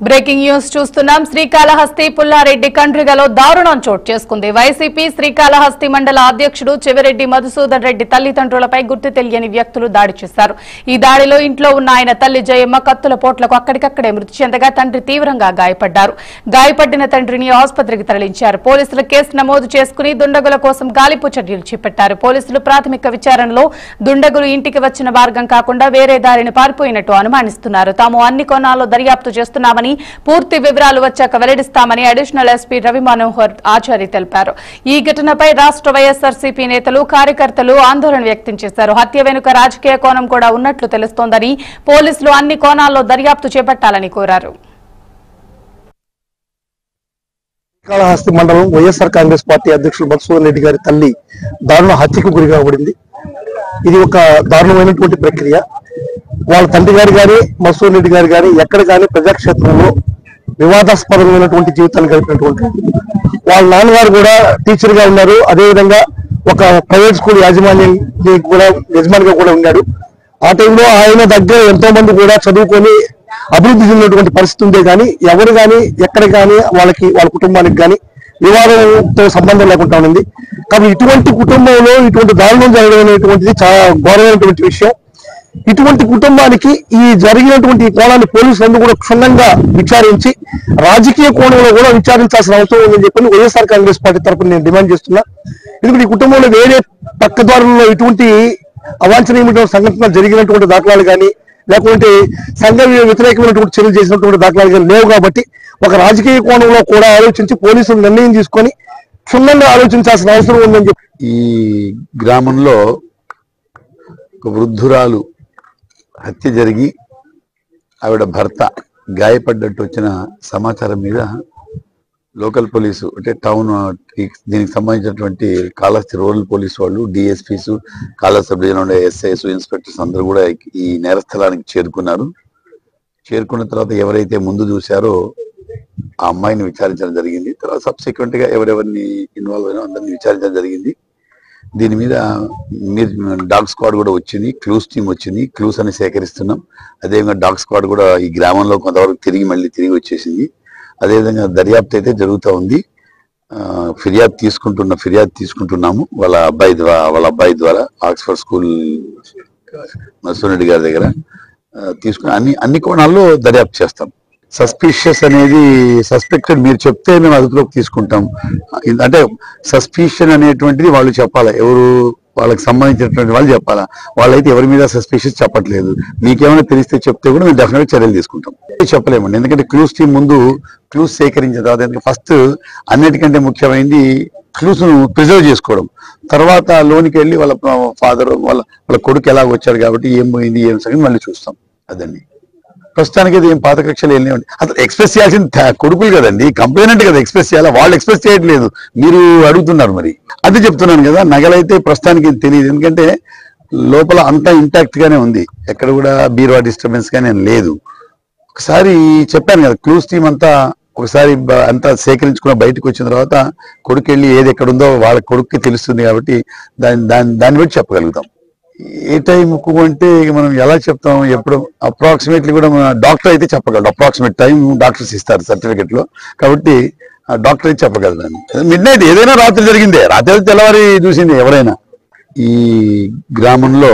Breaking news చూస్తున్నాం. శ్రీకాళహస్తి పుల్లారెడ్డి కండ్రిగలో దారుణం చోటు చేసుకుంది. వైసీపీ శ్రీకాళహస్తి మండల అధ్యక్షుడు చెవిరెడ్డి మధుసూదన్ రెడ్డి తల్లిదండ్రులపై గుర్తు తెలియని వ్యక్తులు దాడి చేశారు. ఈ దాడిలో ఇంట్లో ఉన్న ఆయన తల్లి జయమ్మ కత్తుల పోట్లకు అక్కడికక్కడే మృతి చెందగా తండ్రి తీవ్రంగా గాయపడ్డారు. గాయపడిన తండ్రిని ఆసుపత్రికి తరలించారు. పోలీసులు కేసు నమోదు చేసుకుని దుండగుల కోసం గాలింపు చర్యలు చేపట్టారు. పోలీసులు ప్రాథమిక విచారణలో దుండగులు ఇంటికి వచ్చిన మార్గం కాకుండా వేరే దారిని పారిపోయినట్టు అనుమానిస్తున్నారు. తాము అన్ని కోణాల్లో దర్యాప్తు చేస్తున్నామని పూర్తి వివరాలు వచ్చాక వెల్లడిస్తామని అడిషనల్ ఎస్పీ రవి మనోహర్ ఆచారి తెలిపారు. ఈ ఘటనపై రాష్ట్ర వైఎస్ఆర్సీపీ నేతలు కార్యకర్తలు ఆందోళన వ్యక్తం చేశారు. హత్య వెనుక రాజకీయ కోణం కూడా ఉన్నట్లు తెలుస్తోందని పోలీసులు అన్ని కోణాల్లో దర్యాప్తు చేపట్టాలని కోరారు. శ్రీకాళహస్తి మండలం వైఎస్ఆర్ కాంగ్రెస్ పార్టీ అధ్యక్షులు మధుసూదన్ రెడ్డి గారి తల్లి దారుణ హత్యకు గురి కాబడింది. ఇది ఒక దారుణమైనటువంటి ప్రక్రియ. వాళ్ళ తండ్రి గారు కానీ మధుసూదన్ రెడ్డి గారు కానీ ఎక్కడ కానీ ప్రజాక్షేత్రంలో వివాదాస్పదమైనటువంటి జీవితాన్ని గడిపినటువంటి వాళ్ళ నాన్నగారు కూడా టీచర్ గా ఉన్నారు. అదేవిధంగా ఒక ప్రైవేట్ స్కూల్ యజమానిగా కూడా ఉన్నాడు. ఆ టైంలో ఆయన దగ్గర ఎంతో మంది కూడా చదువుకొని అభివృద్ధి చెందినటువంటి పరిస్థితి ఉందే కానీ ఎవరు కానీ ఎక్కడ కానీ వాళ్ళ కుటుంబానికి కానీ వివాదంతో సంబంధం లేకుండా ఉంది. కాబట్టి ఇటువంటి కుటుంబంలో ఇటువంటి దారుణం జరగడం అనేటువంటిది చాలా ఘోరమైనటువంటి విషయం. ఇటువంటి కుటుంబానికి ఈ జరిగినటువంటి కోణాన్ని పోలీసులందరూ కూడా క్షుణ్ణంగా విచారించి రాజకీయ కోణంలో కూడా విచారించాల్సిన అవసరం ఉందని చెప్పి వైఎస్ఆర్ కాంగ్రెస్ పార్టీ తరఫున నేను డిమాండ్ చేస్తున్నా. ఎందుకంటే ఈ కుటుంబంలో వేరే పక్క ద్వారంలో ఇటువంటి అవాంఛనీయమైన సంఘటనలు జరిగినటువంటి దాఖలాలు కానీ లేకుంటే సంఘ వ్యతిరేకమైనటువంటి చర్యలు చేసినటువంటి దాఖలాలు కానీ లేవు. కాబట్టి ఒక రాజకీయ కోణంలో కూడా ఆలోచించి పోలీసులు నిర్ణయం తీసుకొని క్షుణ్ణంగా ఆలోచించాల్సిన అవసరం ఉందని చెప్పి ఈ గ్రామంలో ఒక వృద్ధురాలు హత్య జరిగి ఆవిడ భర్త గాయపడ్డట్టు వచ్చిన సమాచారం మీద లోకల్ పోలీసు అంటే టౌన్ దీనికి సంబంధించినటువంటి కాళహస్తి రూరల్ పోలీసు వాళ్ళు డిఎస్పీస్ కాళహస్తి సబ్ డివిజన్ ఉండే ఎస్ఐస్ ఇన్స్పెక్టర్స్ అందరూ కూడా ఈ నేర స్థలానికి చేరుకున్నారు. చేరుకున్న తర్వాత ఎవరైతే ముందు చూశారో ఆ అమ్మాయిని విచారించడం జరిగింది. తర్వాత సబ్సిక్వెంట్ గా ఎవరెవరిని ఇన్వాల్వ్ అయినా అందరినీ విచారించడం జరిగింది. దీని మీద డాగ్ స్క్వాడ్ కూడా వచ్చింది, క్లూస్ టీం వచ్చింది, క్లూస్ అని సేకరిస్తున్నాం. అదేవిధంగా డాగ్ స్క్వాడ్ కూడా ఈ గ్రామంలో కొంతవరకు తిరిగి వచ్చేసింది. అదేవిధంగా దర్యాప్తు అయితే జరుగుతూ ఉంది. ఫిర్యాదు తీసుకుంటున్నాము వాళ్ళ అబ్బాయి ద్వారా ఆక్స్ఫర్డ్ స్కూల్ మధుసూదన్ రెడ్డి గారి దగ్గర తీసుకుని అన్ని కోణాల్లో దర్యాప్తు చేస్తాం. సస్పిషియస్ అనేది సస్పెక్టెడ్ మీరు చెప్తే మేము అదుపులోకి తీసుకుంటాం. అంటే సస్పిషన్ అనేటువంటిది వాళ్ళు చెప్పాలా, ఎవరు వాళ్ళకి సంబంధించినటువంటి వాళ్ళు చెప్పాలా. వాళ్ళైతే ఎవరి మీద సస్పిషియస్ చెప్పట్లేదు. మీకేమైనా తెలిస్తే చెప్తే కూడా మేము డెఫినెట్గా చర్యలు తీసుకుంటాం. చెప్పలేమండి, ఎందుకంటే క్లూస్ టీం ముందు క్లూస్ సేకరించిన తర్వాత ఫస్ట్ అన్నిటికంటే ముఖ్యమైనది క్లూస్ ను ప్రిజర్వ్ చేసుకోవడం. తర్వాత లోనికి వెళ్ళి వాళ్ళ ఫాదర్ వాళ్ళ కొడుకు ఎలాగ వచ్చాడు కాబట్టి ఏం పోయింది ఏం సంగతి మళ్ళీ చూస్తాం. అదండి ప్రస్తుతానికి అది ఏం పాత కక్షలు వెళ్ళినాయండి. అసలు ఎక్స్ప్రెస్ చేయాల్సిన కొడుకులు కదండి, కంప్లైనెంట్ కదా ఎక్స్ప్రెస్ చేయాలా. వాళ్ళు ఎక్స్ప్రెస్ చేయట్లేదు, మీరు అడుగుతున్నారు. మరి అది చెప్తున్నాను కదా, నగలైతే ప్రస్తుతానికి తెలియదు. ఎందుకంటే లోపల అంతా ఇంటాక్ట్ గానే ఉంది, ఎక్కడ కూడా బీరువా డిస్టర్బెన్స్ గానే లేదు. ఒకసారి చెప్పాను కదా, క్లూస్ టీం అంతా ఒకసారి అంతా సేకరించుకున్న బయటకు వచ్చిన తర్వాత కొడుకు వెళ్ళి ఏది ఎక్కడుందో వాళ్ళ కొడుక్కి తెలుస్తుంది. కాబట్టి దాన్ని బట్టి చెప్పగలుగుతాం. ఏ టైంకు అంటే మనం ఎలా చెప్తాం, ఎప్పుడు అప్రాక్సిమేట్లీ కూడా మన డాక్టర్ అయితే చెప్పగలడు. అప్రాక్సిమేట్ టైం డాక్టర్స్ ఇస్తారు సర్టిఫికెట్ లో, కాబట్టి డాక్టర్ అయితే చెప్పగలదాన్ని. మిడ్ నైట్ ఏదైనా రాత్రి జరిగిందే, రాత్రి తెల్లవారి చూసింది ఎవరైనా. ఈ గ్రామంలో